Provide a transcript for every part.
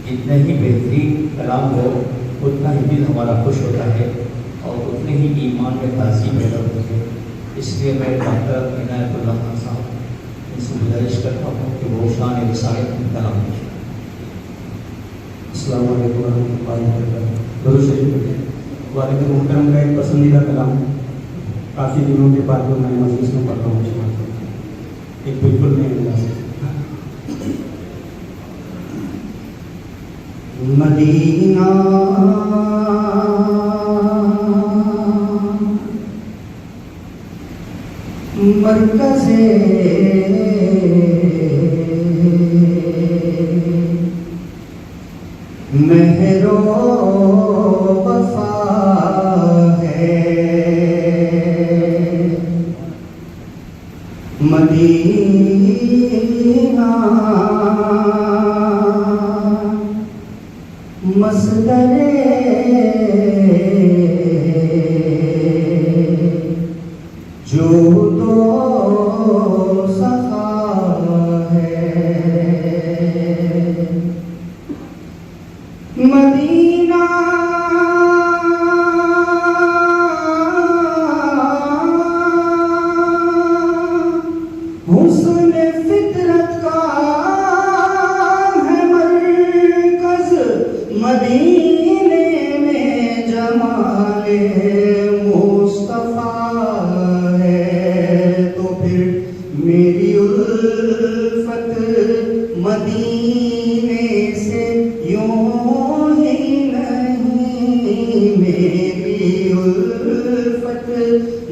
جتنا ہی بہترین کلام ہو اتنا ہی دل ہمارا خوش ہوتا ہے اور اتنے ہی ایمان میں تاثیر پیدا ہوتی ہے. اس لیے میں ڈاکٹر عنایت اللہ خان صاحب ان سے گزارش کرتا ہوں کہ وہ شان رسالت میں کلام دیں. السلام علیکم ورحمۃ اللہ وبرکاتہ. درود شریف پڑھیں. والد محترم کا ایک پسندیدہ کلام کافی دنوں کے بعد میں مجلس میں پڑھ رہا ہوں. ایک بالکل نئے انداز سے مدینہ مرکز مہر و وفا ہے. مدینہ مصدر جود و سخا ہے. مدینہ حسن فطرت کا ہے مرکز. مدینے میں جمال مصطفیٰ ہے. تو پھر میری الفت مدینے سے یوں ہی نہیں. میری الفت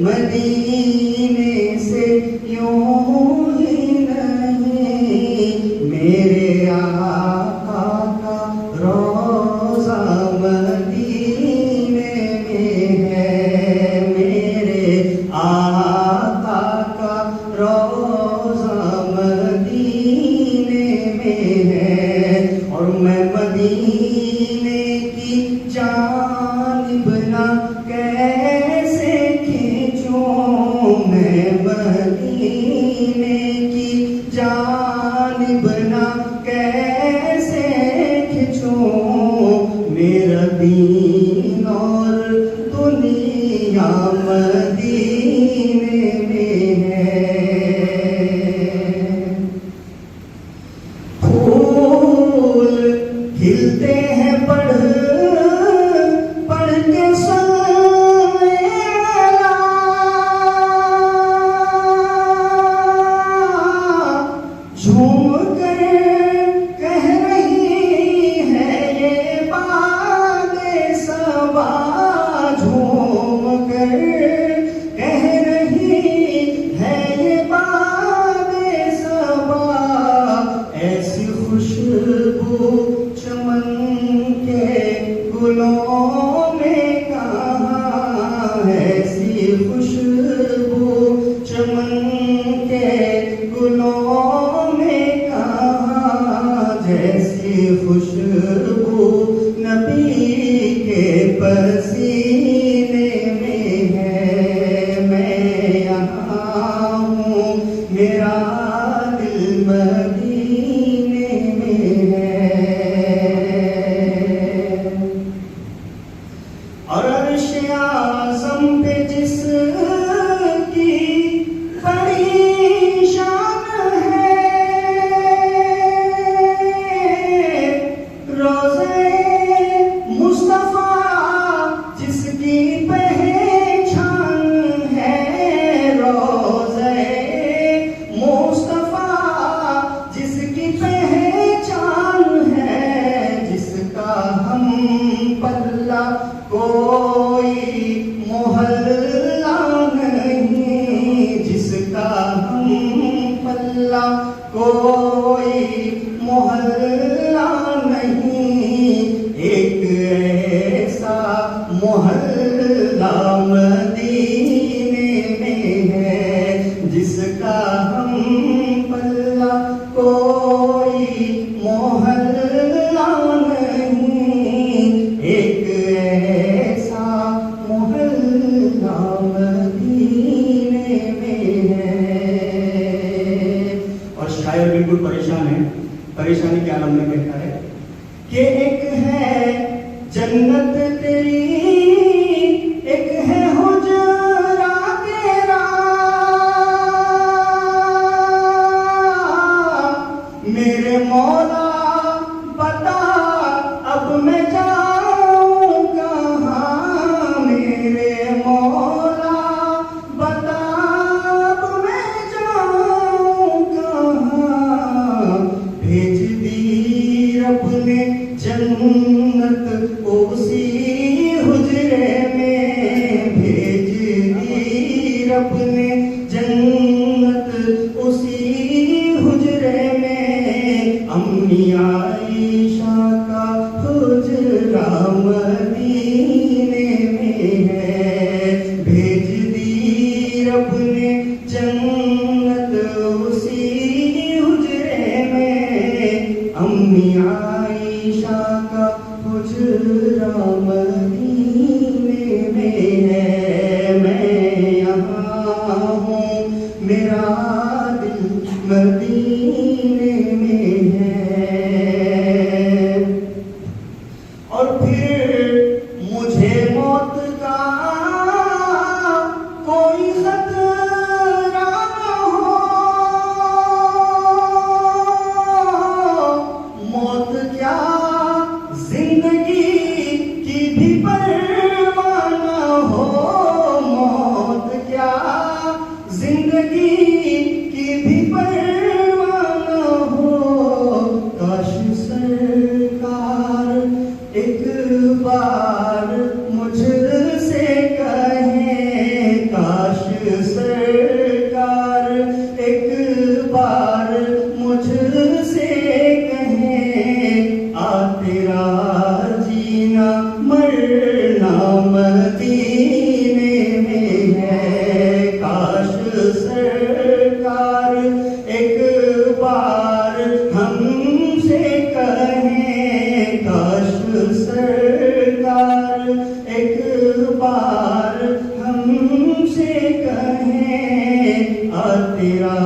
مدینے سے یوں ہی نہیں. میرے آقا کا روضہ مدینے میں ہے. میرے آقا کا روضہ مدینے میں ہے. اور میں مدینے کی جانب نہ کیسے کھینچوں. میں مدینے کی جانب نہ کیسے کھینچوں. میرا دین اور دنیا مدینے میں ہے. پھول کھلتے ہیں پڑھ پڑھ کے سونے والا. جھوم کر کہہ رہی ہے یہ باد صبا. جھوم کر کہہ رہی ہے یہ باد صبا. ایسی خوشبو چمن کے گلوں میں کہاں. ایسی خوشبو چمن کے گلوں میں کہاں. جیسی خوشبو نبی کے پسینے میں ہے. میں یہاں ہوں میرا دل مدینے میں ہے. اور عرش اعظم پہ جس کی بڑی شان ہے. روضہ مصطفیٰ جس کی کہ ایک ہے جنت تیری، ایک ہے حجرہ تیرا، میرے مولا بتا اب میں جاؤں کہاں، میرے مولا بتا اب میں جاؤں کہاں، بھیج دی رب نے جنت اسی حجرے میں، بھیج دی رب نے جنت اسی حجرے میں، امی عائشہ کا حجرہ مدینے میں ہے، بھیج دی رب نے جنت اسی حجرے میں، امی عائشہ کا حجرہ مدینے میں ہے، میں یہاں ہوں میرا دل مدینے میں ہے، اور پھر مجھے موت کا کوئی خطرہ نہ ہو، موت کیا زندگی کی بھی پرواہ نہ ہو، موت کیا زندگی کی بھی پرواہ نہ ہو، کاش سرکار ایک بار مجھ سے کہیں، کاش سرکار ایک بار مجھ سے کہیں، آ تیرا جینا مرنا مدینے میں ہے، کاش سرکار ایک بار ہم سے کہیں، کاش سرکار ایک بار ہم سے کہیں، آ تیرا